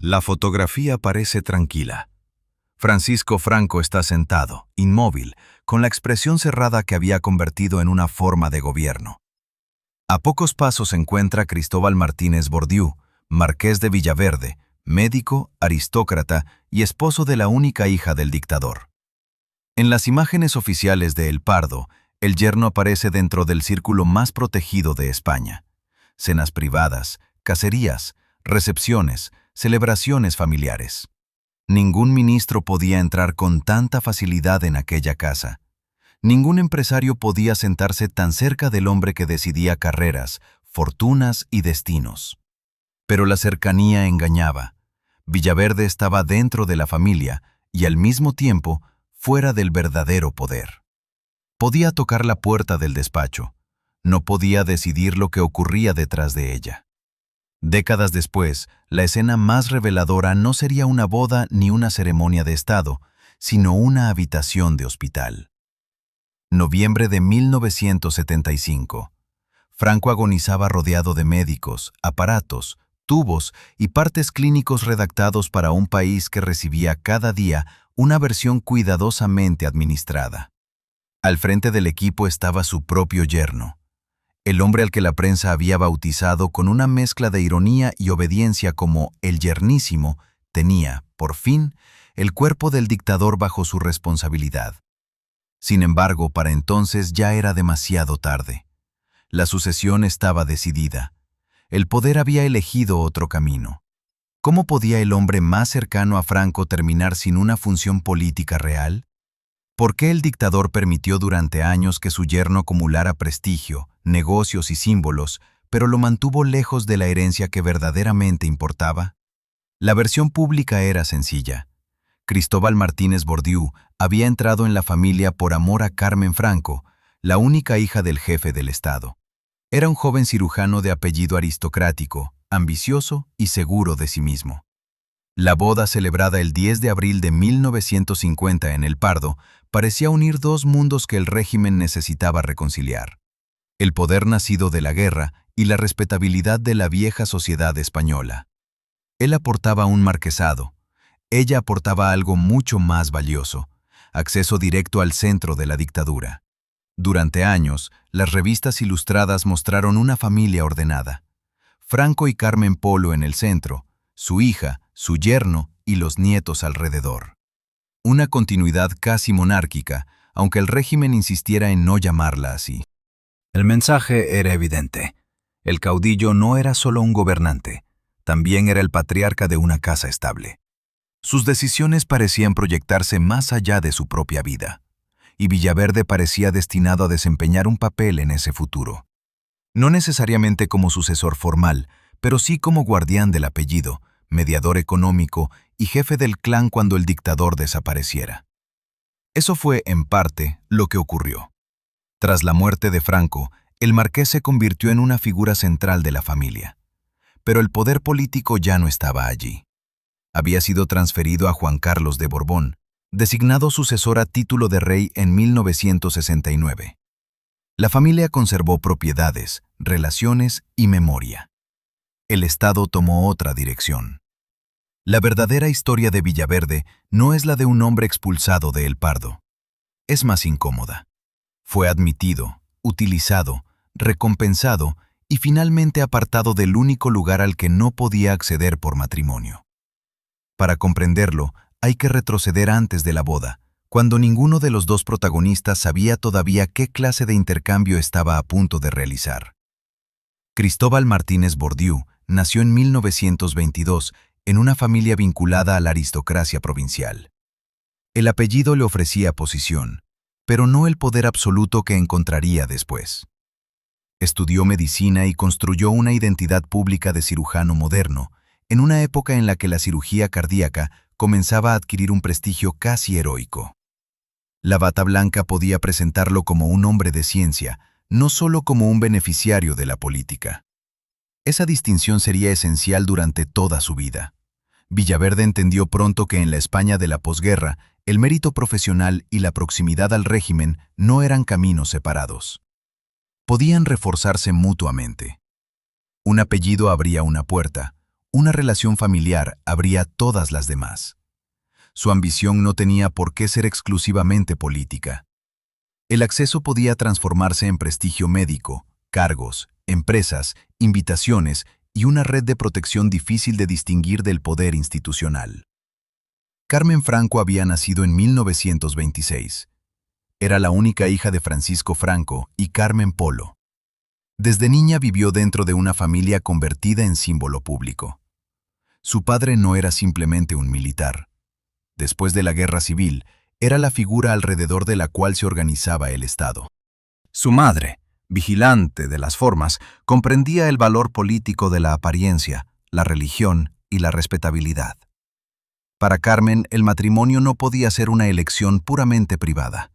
La fotografía parece tranquila. Francisco Franco está sentado, inmóvil, con la expresión cerrada que había convertido en una forma de gobierno. A pocos pasos se encuentra Cristóbal Martínez Bordiú, marqués de Villaverde, médico, aristócrata y esposo de la única hija del dictador. En las imágenes oficiales de El Pardo, el yerno aparece dentro del círculo más protegido de España. Cenas privadas, cacerías, recepciones, celebraciones familiares. Ningún ministro podía entrar con tanta facilidad en aquella casa. Ningún empresario podía sentarse tan cerca del hombre que decidía carreras, fortunas y destinos. Pero la cercanía engañaba. Villaverde estaba dentro de la familia y al mismo tiempo fuera del verdadero poder. Podía tocar la puerta del despacho. No podía decidir lo que ocurría detrás de ella. Décadas después, la escena más reveladora no sería una boda ni una ceremonia de Estado, sino una habitación de hospital. Noviembre de 1975. Franco agonizaba rodeado de médicos, aparatos, tubos y partes clínicos redactados para un país que recibía cada día una versión cuidadosamente administrada. Al frente del equipo estaba su propio yerno, el hombre al que la prensa había bautizado con una mezcla de ironía y obediencia como el yernísimo. Tenía, por fin, el cuerpo del dictador bajo su responsabilidad. Sin embargo, para entonces ya era demasiado tarde. La sucesión estaba decidida. El poder había elegido otro camino. ¿Cómo podía el hombre más cercano a Franco terminar sin una función política real? ¿Por qué el dictador permitió durante años que su yerno acumulara prestigio, negocios y símbolos, pero lo mantuvo lejos de la herencia que verdaderamente importaba? La versión pública era sencilla. Cristóbal Martínez Bordiú había entrado en la familia por amor a Carmen Franco, la única hija del jefe del Estado. Era un joven cirujano de apellido aristocrático, ambicioso y seguro de sí mismo. La boda celebrada el 10 de abril de 1950 en El Pardo parecía unir dos mundos que el régimen necesitaba reconciliar: el poder nacido de la guerra y la respetabilidad de la vieja sociedad española. Él aportaba un marquesado, ella aportaba algo mucho más valioso: acceso directo al centro de la dictadura. Durante años, las revistas ilustradas mostraron una familia ordenada. Franco y Carmen Polo en el centro, su hija, su yerno y los nietos alrededor. Una continuidad casi monárquica, aunque el régimen insistiera en no llamarla así. El mensaje era evidente. El caudillo no era solo un gobernante, también era el patriarca de una casa estable. Sus decisiones parecían proyectarse más allá de su propia vida, y Villaverde parecía destinado a desempeñar un papel en ese futuro. No necesariamente como sucesor formal, pero sí como guardián del apellido, mediador económico y jefe del clan cuando el dictador desapareciera. Eso fue, en parte, lo que ocurrió. Tras la muerte de Franco, el marqués se convirtió en una figura central de la familia. Pero el poder político ya no estaba allí. Había sido transferido a Juan Carlos de Borbón, designado sucesor a título de rey en 1969. La familia conservó propiedades, relaciones y memoria. El Estado tomó otra dirección. La verdadera historia de Villaverde no es la de un hombre expulsado de El Pardo. Es más incómoda. Fue admitido, utilizado, recompensado y finalmente apartado del único lugar al que no podía acceder por matrimonio. Para comprenderlo, hay que retroceder antes de la boda, cuando ninguno de los dos protagonistas sabía todavía qué clase de intercambio estaba a punto de realizar. Cristóbal Martínez Bordiú nació en 1922 en una familia vinculada a la aristocracia provincial. El apellido le ofrecía posición, pero no el poder absoluto que encontraría después. Estudió medicina y construyó una identidad pública de cirujano moderno, en una época en la que la cirugía cardíaca comenzaba a adquirir un prestigio casi heroico. La bata blanca podía presentarlo como un hombre de ciencia, no solo como un beneficiario de la política. Esa distinción sería esencial durante toda su vida. Villaverde entendió pronto que en la España de la posguerra, el mérito profesional y la proximidad al régimen no eran caminos separados. Podían reforzarse mutuamente. Un apellido abría una puerta, una relación familiar abría todas las demás. Su ambición no tenía por qué ser exclusivamente política. El acceso podía transformarse en prestigio médico, cargos, empresas, invitaciones y una red de protección difícil de distinguir del poder institucional. Carmen Franco había nacido en 1926. Era la única hija de Francisco Franco y Carmen Polo. Desde niña vivió dentro de una familia convertida en símbolo público. Su padre no era simplemente un militar. Después de la Guerra Civil, era la figura alrededor de la cual se organizaba el Estado. Su madre, vigilante de las formas, comprendía el valor político de la apariencia, la religión y la respetabilidad. Para Carmen, el matrimonio no podía ser una elección puramente privada.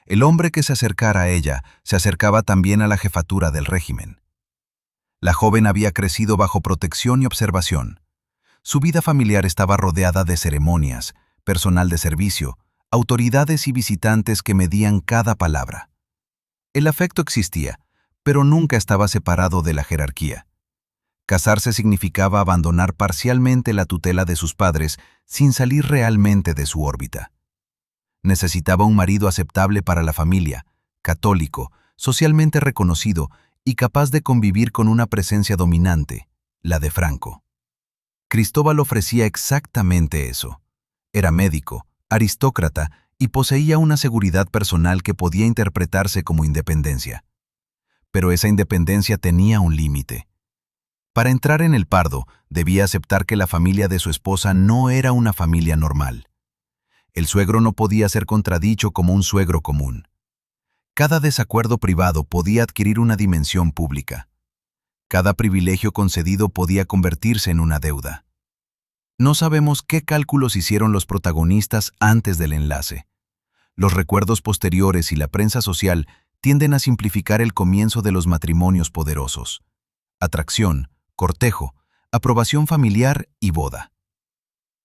El hombre que se acercara a ella se acercaba también a la jefatura del régimen. La joven había crecido bajo protección y observación. Su vida familiar estaba rodeada de ceremonias, personal de servicio, autoridades y visitantes que medían cada palabra. El afecto existía, pero nunca estaba separado de la jerarquía. Casarse significaba abandonar parcialmente la tutela de sus padres sin salir realmente de su órbita. Necesitaba un marido aceptable para la familia, católico, socialmente reconocido y capaz de convivir con una presencia dominante, la de Franco. Cristóbal ofrecía exactamente eso. Era médico, aristócrata y poseía una seguridad personal que podía interpretarse como independencia. Pero esa independencia tenía un límite. Para entrar en el Pardo, debía aceptar que la familia de su esposa no era una familia normal. El suegro no podía ser contradicho como un suegro común. Cada desacuerdo privado podía adquirir una dimensión pública. Cada privilegio concedido podía convertirse en una deuda. No sabemos qué cálculos hicieron los protagonistas antes del enlace. Los recuerdos posteriores y la prensa social tienden a simplificar el comienzo de los matrimonios poderosos. Atracción, cortejo, aprobación familiar y boda.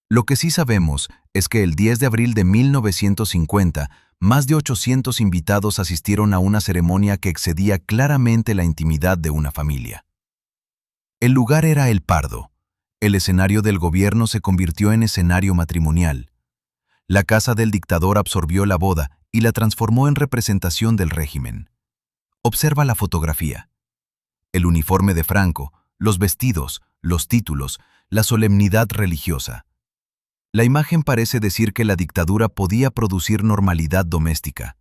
Lo que sí sabemos es que el 10 de abril de 1950, más de 800 invitados asistieron a una ceremonia que excedía claramente la intimidad de una familia. El lugar era el Pardo. El escenario del gobierno se convirtió en escenario matrimonial. La casa del dictador absorbió la boda y la transformó en representación del régimen. Observa la fotografía. El uniforme de Franco, los vestidos, los títulos, la solemnidad religiosa. La imagen parece decir que la dictadura podía producir normalidad doméstica.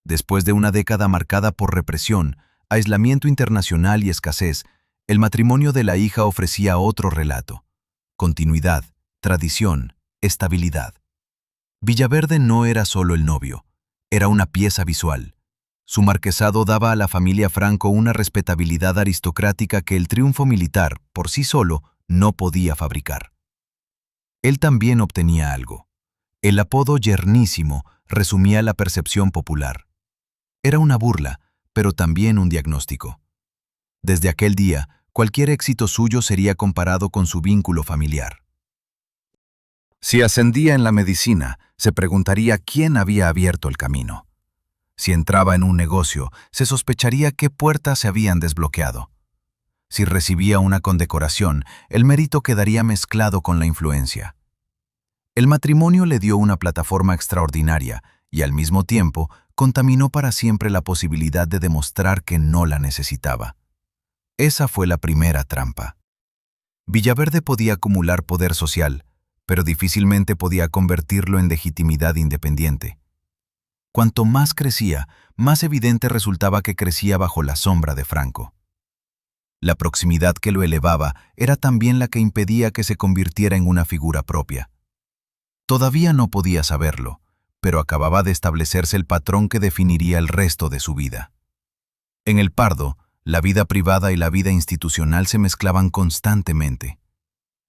Después de una década marcada por represión, aislamiento internacional y escasez, el matrimonio de la hija ofrecía otro relato: continuidad, tradición, estabilidad. Villaverde no era solo el novio, era una pieza visual. Su marquesado daba a la familia Franco una respetabilidad aristocrática que el triunfo militar, por sí solo, no podía fabricar. Él también obtenía algo. El apodo Yernísimo resumía la percepción popular. Era una burla, pero también un diagnóstico. Desde aquel día, cualquier éxito suyo sería comparado con su vínculo familiar. Si ascendía en la medicina, se preguntaría quién había abierto el camino. Si entraba en un negocio, se sospecharía qué puertas se habían desbloqueado. Si recibía una condecoración, el mérito quedaría mezclado con la influencia. El matrimonio le dio una plataforma extraordinaria y al mismo tiempo contaminó para siempre la posibilidad de demostrar que no la necesitaba. Esa fue la primera trampa. Villaverde podía acumular poder social, pero difícilmente podía convertirlo en legitimidad independiente. Cuanto más crecía, más evidente resultaba que crecía bajo la sombra de Franco. La proximidad que lo elevaba era también la que impedía que se convirtiera en una figura propia. Todavía no podía saberlo, pero acababa de establecerse el patrón que definiría el resto de su vida. En el Pardo, la vida privada y la vida institucional se mezclaban constantemente.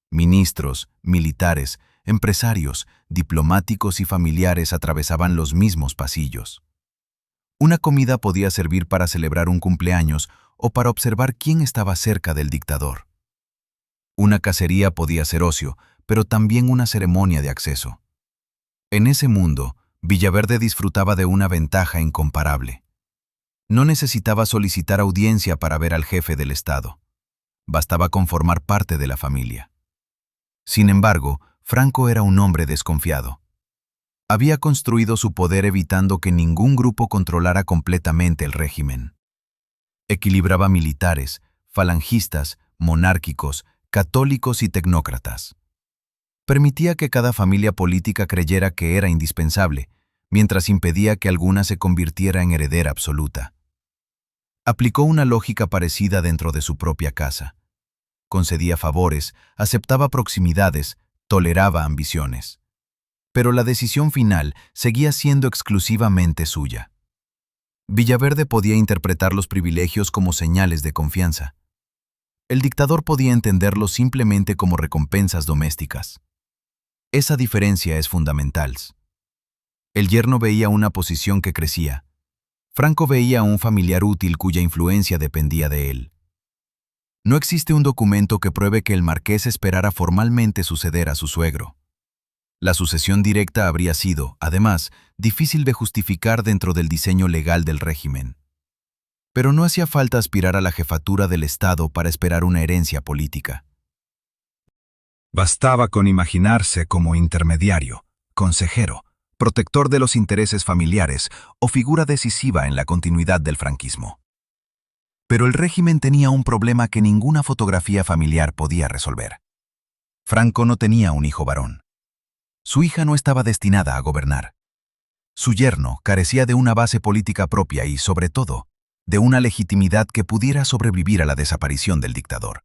Ministros, militares, empresarios, diplomáticos y familiares atravesaban los mismos pasillos. Una comida podía servir para celebrar un cumpleaños o para observar quién estaba cerca del dictador. Una cacería podía ser ocio, pero también una ceremonia de acceso. En ese mundo, Villaverde disfrutaba de una ventaja incomparable. No necesitaba solicitar audiencia para ver al jefe del Estado. bastaba con formar parte de la familia. Sin embargo, Franco era un hombre desconfiado. Había construido su poder evitando que ningún grupo controlara completamente el régimen. Equilibraba militares, falangistas, monárquicos, católicos y tecnócratas. Permitía que cada familia política creyera que era indispensable, mientras impedía que alguna se convirtiera en heredera absoluta. Aplicó una lógica parecida dentro de su propia casa. Concedía favores, aceptaba proximidades, toleraba ambiciones. Pero la decisión final seguía siendo exclusivamente suya. Villaverde podía interpretar los privilegios como señales de confianza. El dictador podía entenderlos simplemente como recompensas domésticas. Esa diferencia es fundamental. El yerno veía una posición que crecía. Franco veía a un familiar útil cuya influencia dependía de él. No existe un documento que pruebe que el marqués esperara formalmente suceder a su suegro. La sucesión directa habría sido, además, difícil de justificar dentro del diseño legal del régimen. Pero no hacía falta aspirar a la jefatura del Estado para esperar una herencia política. Bastaba con imaginarse como intermediario, consejero, protector de los intereses familiares o figura decisiva en la continuidad del franquismo. Pero el régimen tenía un problema que ninguna fotografía familiar podía resolver. Franco no tenía un hijo varón. Su hija no estaba destinada a gobernar. Su yerno carecía de una base política propia y, sobre todo, de una legitimidad que pudiera sobrevivir a la desaparición del dictador.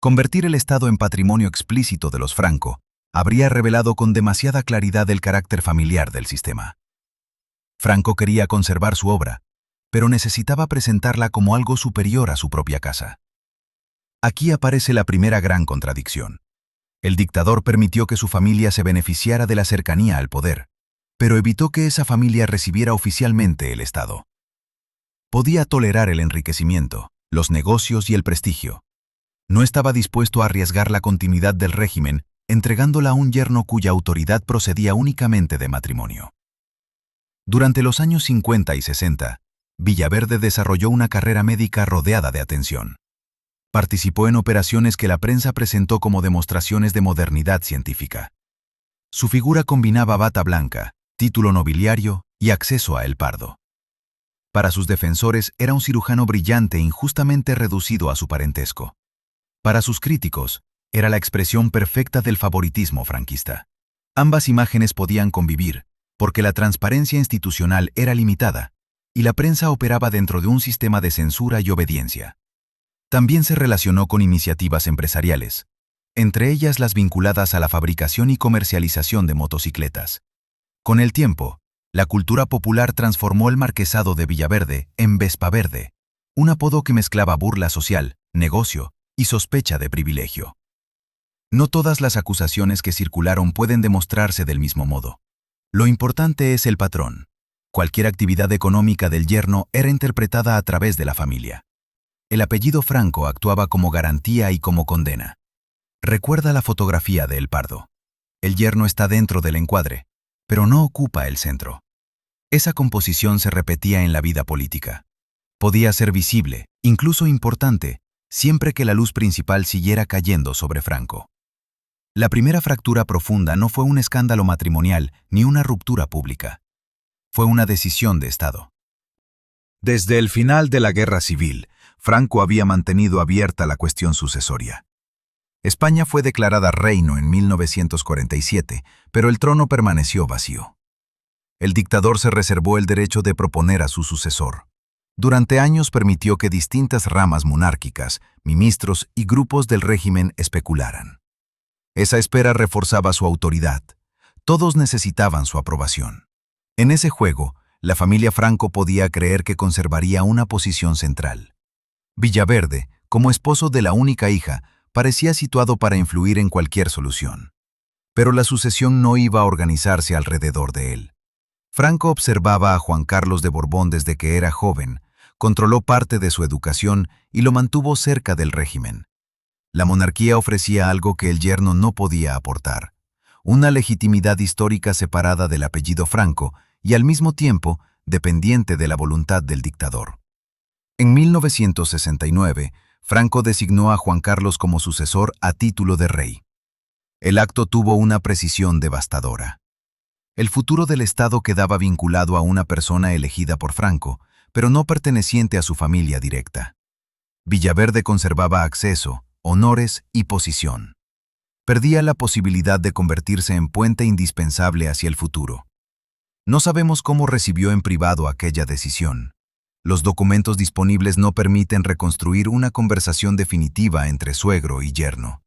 Convertir el Estado en patrimonio explícito de los Franco habría revelado con demasiada claridad el carácter familiar del sistema. Franco quería conservar su obra, pero necesitaba presentarla como algo superior a su propia casa. Aquí aparece la primera gran contradicción. El dictador permitió que su familia se beneficiara de la cercanía al poder, pero evitó que esa familia recibiera oficialmente el Estado. Podía tolerar el enriquecimiento, los negocios y el prestigio. No estaba dispuesto a arriesgar la continuidad del régimen, entregándola a un yerno cuya autoridad procedía únicamente de matrimonio. Durante los años 50 y 60, Villaverde desarrolló una carrera médica rodeada de atención. Participó en operaciones que la prensa presentó como demostraciones de modernidad científica. Su figura combinaba bata blanca, título nobiliario y acceso a El Pardo. Para sus defensores era un cirujano brillante injustamente reducido a su parentesco. Para sus críticos, era la expresión perfecta del favoritismo franquista. Ambas imágenes podían convivir, porque la transparencia institucional era limitada, y la prensa operaba dentro de un sistema de censura y obediencia. También se relacionó con iniciativas empresariales, entre ellas las vinculadas a la fabricación y comercialización de motocicletas. Con el tiempo, la cultura popular transformó el marquesado de Villaverde en Vespa Verde, un apodo que mezclaba burla social, negocio y sospecha de privilegio. No todas las acusaciones que circularon pueden demostrarse del mismo modo. Lo importante es el patrón. Cualquier actividad económica del yerno era interpretada a través de la familia. El apellido Franco actuaba como garantía y como condena. Recuerda la fotografía de El Pardo. El yerno está dentro del encuadre, pero no ocupa el centro. Esa composición se repetía en la vida política. Podía ser visible, incluso importante, siempre que la luz principal siguiera cayendo sobre Franco. La primera fractura profunda no fue un escándalo matrimonial ni una ruptura pública. Fue una decisión de Estado. Desde el final de la Guerra Civil, Franco había mantenido abierta la cuestión sucesoria. España fue declarada reino en 1947, pero el trono permaneció vacío. El dictador se reservó el derecho de proponer a su sucesor. Durante años permitió que distintas ramas monárquicas, ministros y grupos del régimen especularan. Esa espera reforzaba su autoridad. Todos necesitaban su aprobación. En ese juego, la familia Franco podía creer que conservaría una posición central. Villaverde, como esposo de la única hija, parecía situado para influir en cualquier solución. Pero la sucesión no iba a organizarse alrededor de él. Franco observaba a Juan Carlos de Borbón desde que era joven, controló parte de su educación y lo mantuvo cerca del régimen. La monarquía ofrecía algo que el yerno no podía aportar: una legitimidad histórica separada del apellido Franco y al mismo tiempo dependiente de la voluntad del dictador. En 1969, Franco designó a Juan Carlos como sucesor a título de rey. El acto tuvo una precisión devastadora. El futuro del Estado quedaba vinculado a una persona elegida por Franco, pero no perteneciente a su familia directa. Villaverde conservaba acceso, honores y posición. Perdía la posibilidad de convertirse en puente indispensable hacia el futuro. No sabemos cómo recibió en privado aquella decisión. Los documentos disponibles no permiten reconstruir una conversación definitiva entre suegro y yerno.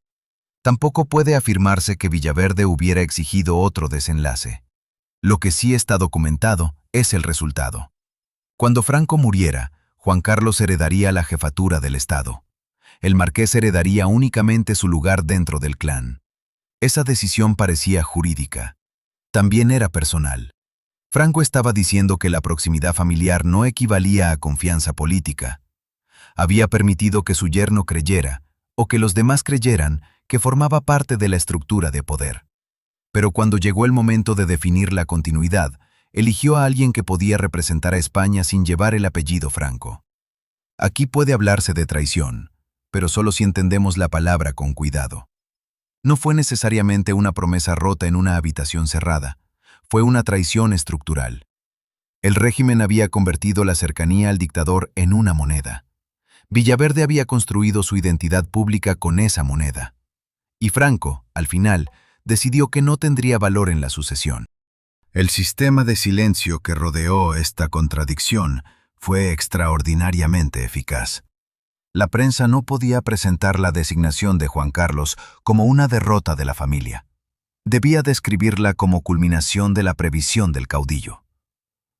Tampoco puede afirmarse que Villaverde hubiera exigido otro desenlace. Lo que sí está documentado es el resultado. Cuando Franco muriera, Juan Carlos heredaría la jefatura del Estado. El marqués heredaría únicamente su lugar dentro del clan. Esa decisión parecía jurídica. También era personal. Franco estaba diciendo que la proximidad familiar no equivalía a confianza política. Había permitido que su yerno creyera, o que los demás creyeran, que formaba parte de la estructura de poder. Pero cuando llegó el momento de definir la continuidad, eligió a alguien que podía representar a España sin llevar el apellido Franco. Aquí puede hablarse de traición, pero solo si entendemos la palabra con cuidado. No fue necesariamente una promesa rota en una habitación cerrada, fue una traición estructural. El régimen había convertido la cercanía al dictador en una moneda. Villaverde había construido su identidad pública con esa moneda. Y Franco, al final, decidió que no tendría valor en la sucesión. El sistema de silencio que rodeó esta contradicción fue extraordinariamente eficaz. La prensa no podía presentar la designación de Juan Carlos como una derrota de la familia. Debía describirla como culminación de la previsión del caudillo.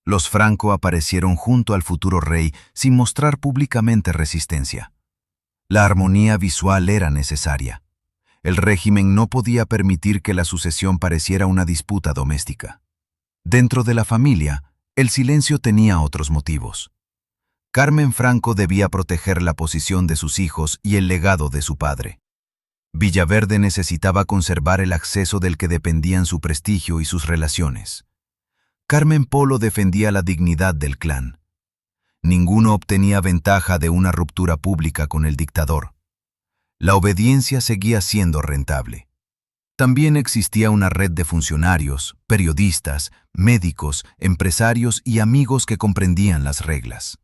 Los Franco aparecieron junto al futuro rey sin mostrar públicamente resistencia. La armonía visual era necesaria. El régimen no podía permitir que la sucesión pareciera una disputa doméstica. Dentro de la familia, el silencio tenía otros motivos. Carmen Franco debía proteger la posición de sus hijos y el legado de su padre. Villaverde necesitaba conservar el acceso del que dependían su prestigio y sus relaciones. Carmen Polo defendía la dignidad del clan. Ninguno obtenía ventaja de una ruptura pública con el dictador. La obediencia seguía siendo rentable. También existía una red de funcionarios, periodistas, médicos, empresarios y amigos que comprendían las reglas.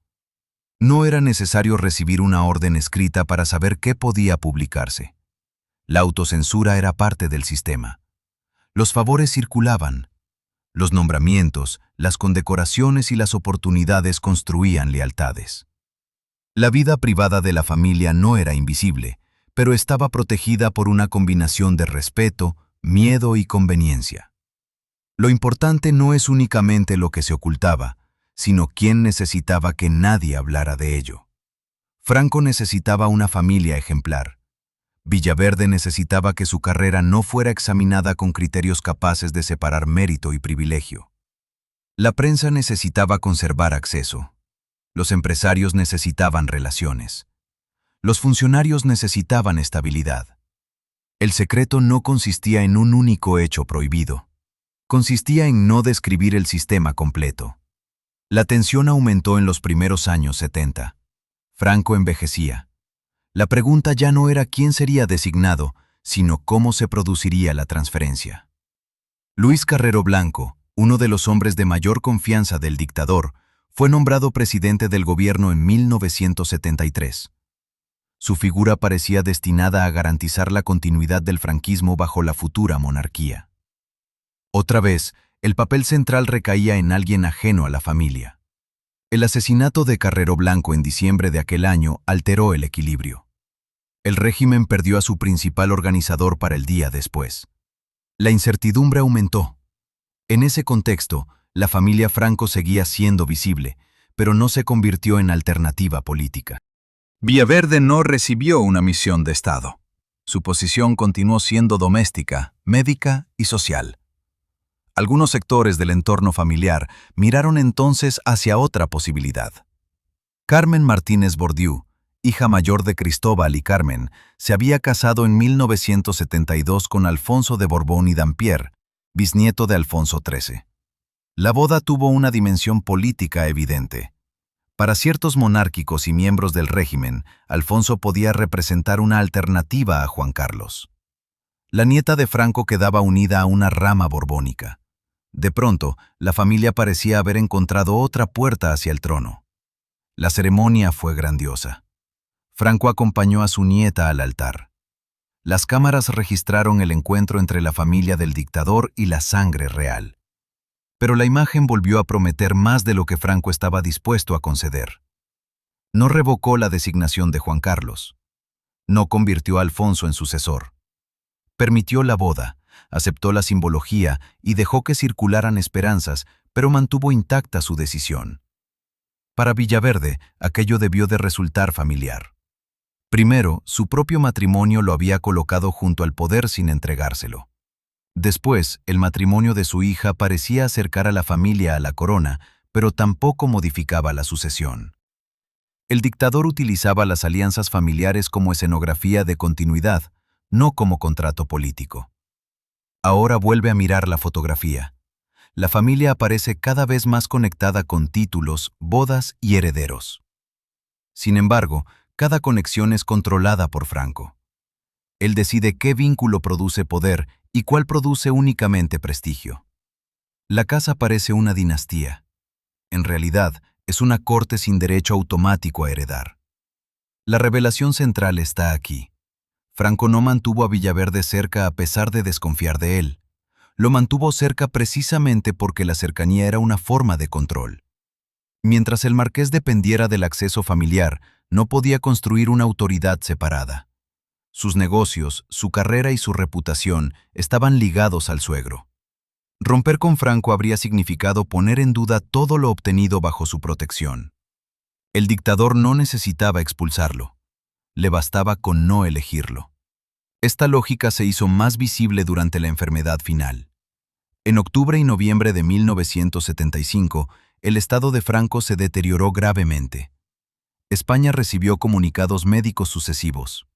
No era necesario recibir una orden escrita para saber qué podía publicarse. La autocensura era parte del sistema. Los favores circulaban. Los nombramientos, las condecoraciones y las oportunidades construían lealtades. La vida privada de la familia no era invisible, pero estaba protegida por una combinación de respeto, miedo y conveniencia. Lo importante no es únicamente lo que se ocultaba, sino quién necesitaba que nadie hablara de ello. Franco necesitaba una familia ejemplar. Villaverde necesitaba que su carrera no fuera examinada con criterios capaces de separar mérito y privilegio. La prensa necesitaba conservar acceso. Los empresarios necesitaban relaciones. Los funcionarios necesitaban estabilidad. El secreto no consistía en un único hecho prohibido. Consistía en no describir el sistema completo. La tensión aumentó en los primeros años 70. Franco envejecía. La pregunta ya no era quién sería designado, sino cómo se produciría la transferencia. Luis Carrero Blanco, uno de los hombres de mayor confianza del dictador, fue nombrado presidente del gobierno en 1973. Su figura parecía destinada a garantizar la continuidad del franquismo bajo la futura monarquía. Otra vez, el papel central recaía en alguien ajeno a la familia. El asesinato de Carrero Blanco en diciembre de aquel año alteró el equilibrio. El régimen perdió a su principal organizador para el día después. La incertidumbre aumentó. En ese contexto, la familia Franco seguía siendo visible, pero no se convirtió en alternativa política. Villaverde no recibió una misión de Estado. Su posición continuó siendo doméstica, médica y social. Algunos sectores del entorno familiar miraron entonces hacia otra posibilidad. Carmen Martínez Bordiú, hija mayor de Cristóbal y Carmen, se había casado en 1972 con Alfonso de Borbón y Dampierre, bisnieto de Alfonso XIII. La boda tuvo una dimensión política evidente. Para ciertos monárquicos y miembros del régimen, Alfonso podía representar una alternativa a Juan Carlos. La nieta de Franco quedaba unida a una rama borbónica. De pronto, la familia parecía haber encontrado otra puerta hacia el trono. La ceremonia fue grandiosa. Franco acompañó a su nieta al altar. Las cámaras registraron el encuentro entre la familia del dictador y la sangre real. Pero la imagen volvió a prometer más de lo que Franco estaba dispuesto a conceder. No revocó la designación de Juan Carlos. No convirtió a Alfonso en sucesor. Permitió la boda, aceptó la simbología y dejó que circularan esperanzas, pero mantuvo intacta su decisión. Para Villaverde, aquello debió de resultar familiar. Primero, su propio matrimonio lo había colocado junto al poder sin entregárselo. Después, el matrimonio de su hija parecía acercar a la familia a la corona, pero tampoco modificaba la sucesión. El dictador utilizaba las alianzas familiares como escenografía de continuidad, no como contrato político. Ahora vuelve a mirar la fotografía. La familia aparece cada vez más conectada con títulos, bodas y herederos. Sin embargo, cada conexión es controlada por Franco. Él decide qué vínculo produce poder y cuál produce únicamente prestigio. La casa parece una dinastía. En realidad, es una corte sin derecho automático a heredar. La revelación central está aquí. Franco no mantuvo a Villaverde cerca a pesar de desconfiar de él. Lo mantuvo cerca precisamente porque la cercanía era una forma de control. Mientras el marqués dependiera del acceso familiar, no podía construir una autoridad separada. Sus negocios, su carrera y su reputación estaban ligados al suegro. Romper con Franco habría significado poner en duda todo lo obtenido bajo su protección. El dictador no necesitaba expulsarlo. Le bastaba con no elegirlo. Esta lógica se hizo más visible durante la enfermedad final. En octubre y noviembre de 1975, el estado de Franco se deterioró gravemente. España recibió comunicados médicos sucesivos.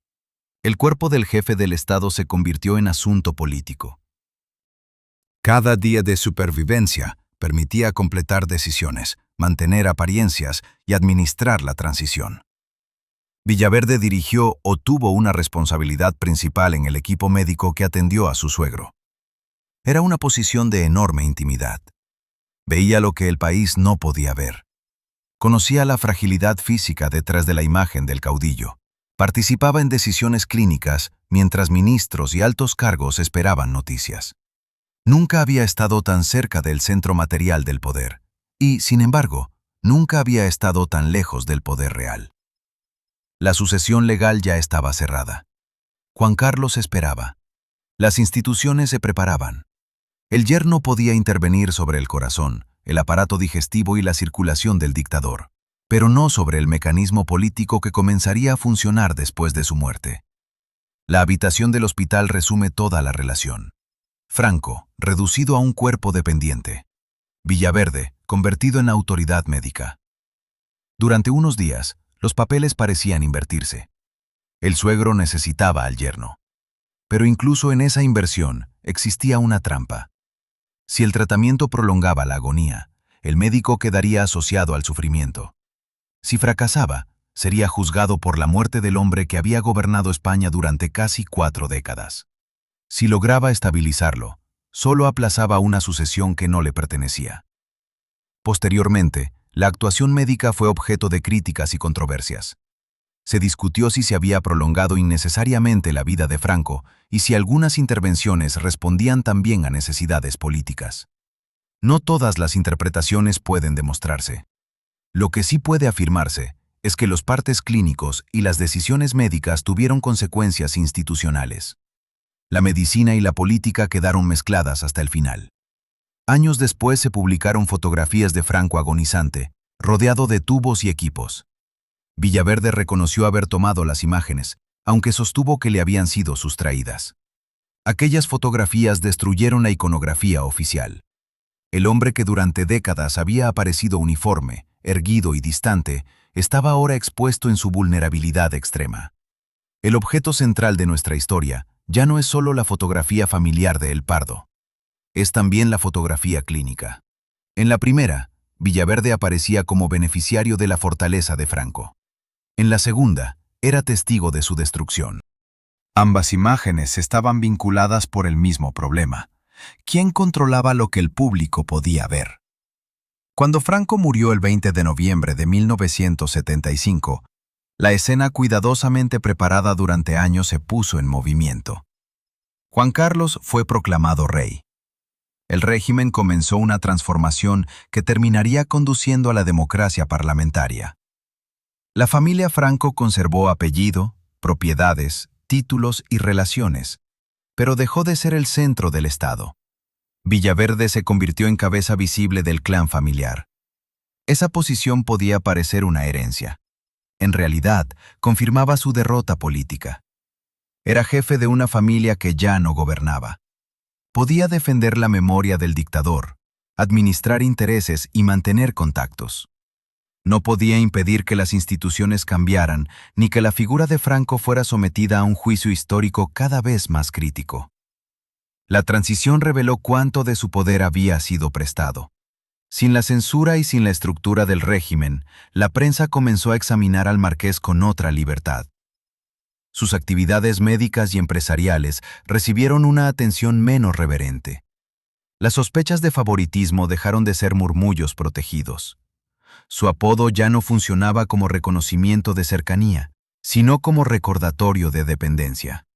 El cuerpo del jefe del Estado se convirtió en asunto político. Cada día de supervivencia permitía completar decisiones, mantener apariencias y administrar la transición. Villaverde dirigió o tuvo una responsabilidad principal en el equipo médico que atendió a su suegro. Era una posición de enorme intimidad. Veía lo que el país no podía ver. Conocía la fragilidad física detrás de la imagen del caudillo. Participaba en decisiones clínicas mientras ministros y altos cargos esperaban noticias. Nunca había estado tan cerca del centro material del poder y, sin embargo, nunca había estado tan lejos del poder real. La sucesión legal ya estaba cerrada. Juan Carlos esperaba. Las instituciones se preparaban. El yerno podía intervenir sobre el corazón, el aparato digestivo y la circulación del dictador, pero no sobre el mecanismo político que comenzaría a funcionar después de su muerte. La habitación del hospital resume toda la relación. Franco, reducido a un cuerpo dependiente. Villaverde, convertido en autoridad médica. Durante unos días, los papeles parecían invertirse. El suegro necesitaba al yerno. Pero incluso en esa inversión existía una trampa. Si el tratamiento prolongaba la agonía, el médico quedaría asociado al sufrimiento. Si fracasaba, sería juzgado por la muerte del hombre que había gobernado España durante casi 4 décadas. Si lograba estabilizarlo, solo aplazaba una sucesión que no le pertenecía. Posteriormente, la actuación médica fue objeto de críticas y controversias. Se discutió si se había prolongado innecesariamente la vida de Franco y si algunas intervenciones respondían también a necesidades políticas. No todas las interpretaciones pueden demostrarse. Lo que sí puede afirmarse es que los partes clínicos y las decisiones médicas tuvieron consecuencias institucionales. La medicina y la política quedaron mezcladas hasta el final. Años después se publicaron fotografías de Franco agonizante, rodeado de tubos y equipos. Villaverde reconoció haber tomado las imágenes, aunque sostuvo que le habían sido sustraídas. Aquellas fotografías destruyeron la iconografía oficial. El hombre que durante décadas había aparecido uniforme, erguido y distante, estaba ahora expuesto en su vulnerabilidad extrema. El objeto central de nuestra historia ya no es solo la fotografía familiar de El Pardo. Es también la fotografía clínica. En la primera, Villaverde aparecía como beneficiario de la fortaleza de Franco. En la segunda, era testigo de su destrucción. Ambas imágenes estaban vinculadas por el mismo problema. ¿Quién controlaba lo que el público podía ver? Cuando Franco murió el 20 de noviembre de 1975, la escena cuidadosamente preparada durante años se puso en movimiento. Juan Carlos fue proclamado rey. El régimen comenzó una transformación que terminaría conduciendo a la democracia parlamentaria. La familia Franco conservó apellido, propiedades, títulos y relaciones, pero dejó de ser el centro del Estado. Villaverde se convirtió en cabeza visible del clan familiar. Esa posición podía parecer una herencia. En realidad, confirmaba su derrota política. Era jefe de una familia que ya no gobernaba. Podía defender la memoria del dictador, administrar intereses y mantener contactos. No podía impedir que las instituciones cambiaran, ni que la figura de Franco fuera sometida a un juicio histórico cada vez más crítico. La transición reveló cuánto de su poder había sido prestado. Sin la censura y sin la estructura del régimen, la prensa comenzó a examinar al marqués con otra libertad. Sus actividades médicas y empresariales recibieron una atención menos reverente. Las sospechas de favoritismo dejaron de ser murmullos protegidos. Su apodo ya no funcionaba como reconocimiento de cercanía, sino como recordatorio de dependencia.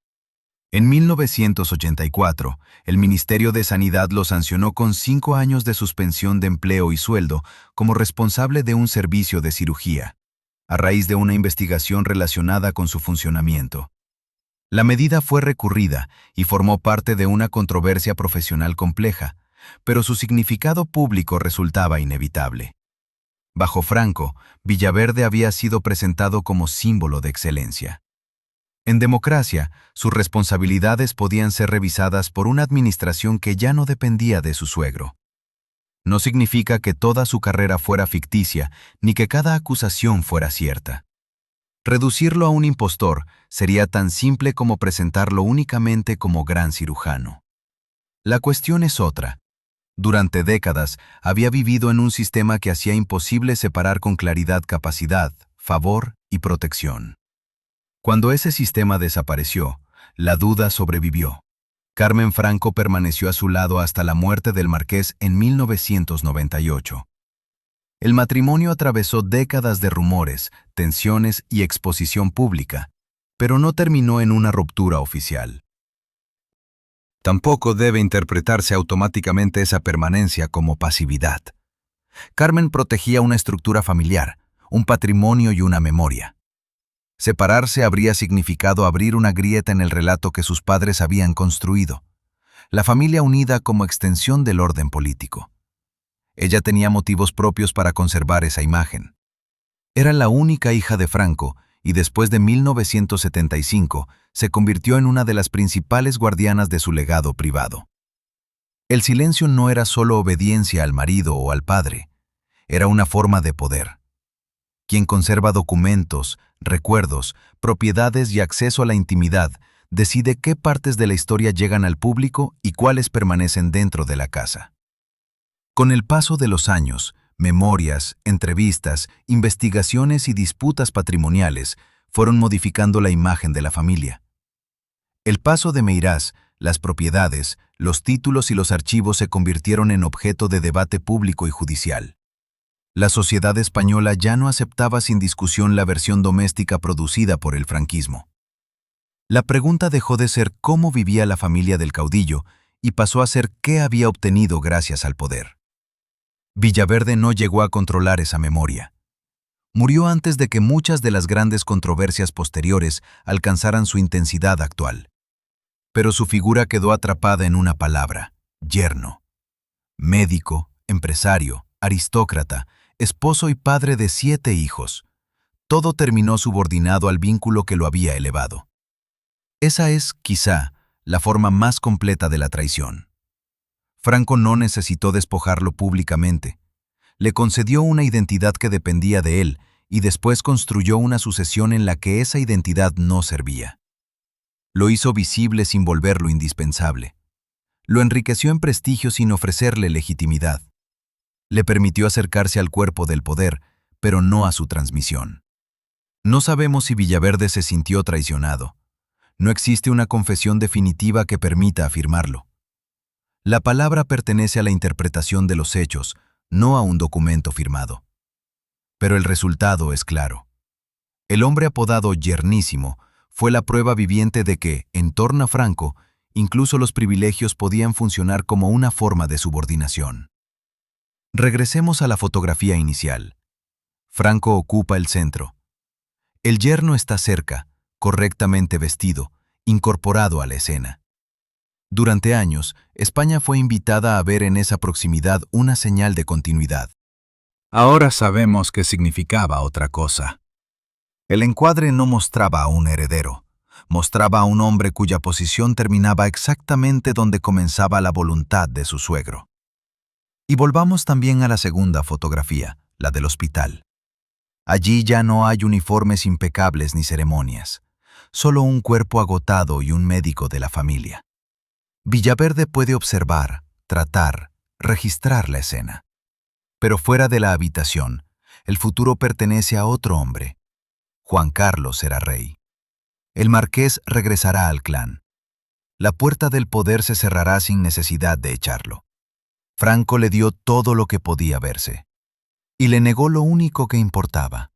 En 1984, el Ministerio de Sanidad lo sancionó con 5 años de suspensión de empleo y sueldo como responsable de un servicio de cirugía, a raíz de una investigación relacionada con su funcionamiento. La medida fue recurrida y formó parte de una controversia profesional compleja, pero su significado público resultaba inevitable. Bajo Franco, Villaverde había sido presentado como símbolo de excelencia. En democracia, sus responsabilidades podían ser revisadas por una administración que ya no dependía de su suegro. No significa que toda su carrera fuera ficticia, ni que cada acusación fuera cierta. Reducirlo a un impostor sería tan simple como presentarlo únicamente como gran cirujano. La cuestión es otra. Durante décadas había vivido en un sistema que hacía imposible separar con claridad capacidad, favor y protección. Cuando ese sistema desapareció, la duda sobrevivió. Carmen Franco permaneció a su lado hasta la muerte del marqués en 1998. El matrimonio atravesó décadas de rumores, tensiones y exposición pública, pero no terminó en una ruptura oficial. Tampoco debe interpretarse automáticamente esa permanencia como pasividad. Carmen protegía una estructura familiar, un patrimonio y una memoria. Separarse habría significado abrir una grieta en el relato que sus padres habían construido, la familia unida como extensión del orden político. Ella tenía motivos propios para conservar esa imagen. Era la única hija de Franco y después de 1975 se convirtió en una de las principales guardianas de su legado privado. El silencio no era solo obediencia al marido o al padre, era una forma de poder. Quien conserva documentos, recuerdos, propiedades y acceso a la intimidad, decide qué partes de la historia llegan al público y cuáles permanecen dentro de la casa. Con el paso de los años, memorias, entrevistas, investigaciones y disputas patrimoniales fueron modificando la imagen de la familia. El paso de Meirás, las propiedades, los títulos y los archivos se convirtieron en objeto de debate público y judicial. La sociedad española ya no aceptaba sin discusión la versión doméstica producida por el franquismo. La pregunta dejó de ser cómo vivía la familia del caudillo y pasó a ser qué había obtenido gracias al poder. Villaverde no llegó a controlar esa memoria. Murió antes de que muchas de las grandes controversias posteriores alcanzaran su intensidad actual. Pero su figura quedó atrapada en una palabra: yerno. Médico, empresario, aristócrata, esposo y padre de 7 hijos. Todo terminó subordinado al vínculo que lo había elevado. Esa es, quizá, la forma más completa de la traición. Franco no necesitó despojarlo públicamente. Le concedió una identidad que dependía de él y después construyó una sucesión en la que esa identidad no servía. Lo hizo visible sin volverlo indispensable. Lo enriqueció en prestigio sin ofrecerle legitimidad. Le permitió acercarse al cuerpo del poder, pero no a su transmisión. No sabemos si Villaverde se sintió traicionado. No existe una confesión definitiva que permita afirmarlo. La palabra pertenece a la interpretación de los hechos, no a un documento firmado. Pero el resultado es claro. El hombre apodado Yernísimo fue la prueba viviente de que, en torno a Franco, incluso los privilegios podían funcionar como una forma de subordinación. Regresemos a la fotografía inicial. Franco ocupa el centro. El yerno está cerca, correctamente vestido, incorporado a la escena. Durante años, España fue invitada a ver en esa proximidad una señal de continuidad. Ahora sabemos que significaba otra cosa. El encuadre no mostraba a un heredero, mostraba a un hombre cuya posición terminaba exactamente donde comenzaba la voluntad de su suegro. Y volvamos también a la segunda fotografía, la del hospital. Allí ya no hay uniformes impecables ni ceremonias, solo un cuerpo agotado y un médico de la familia. Villaverde puede observar, tratar, registrar la escena. Pero fuera de la habitación, el futuro pertenece a otro hombre. Juan Carlos será rey. El marqués regresará al clan. La puerta del poder se cerrará sin necesidad de echarlo. Franco le dio todo lo que podía verse. Y le negó lo único que importaba: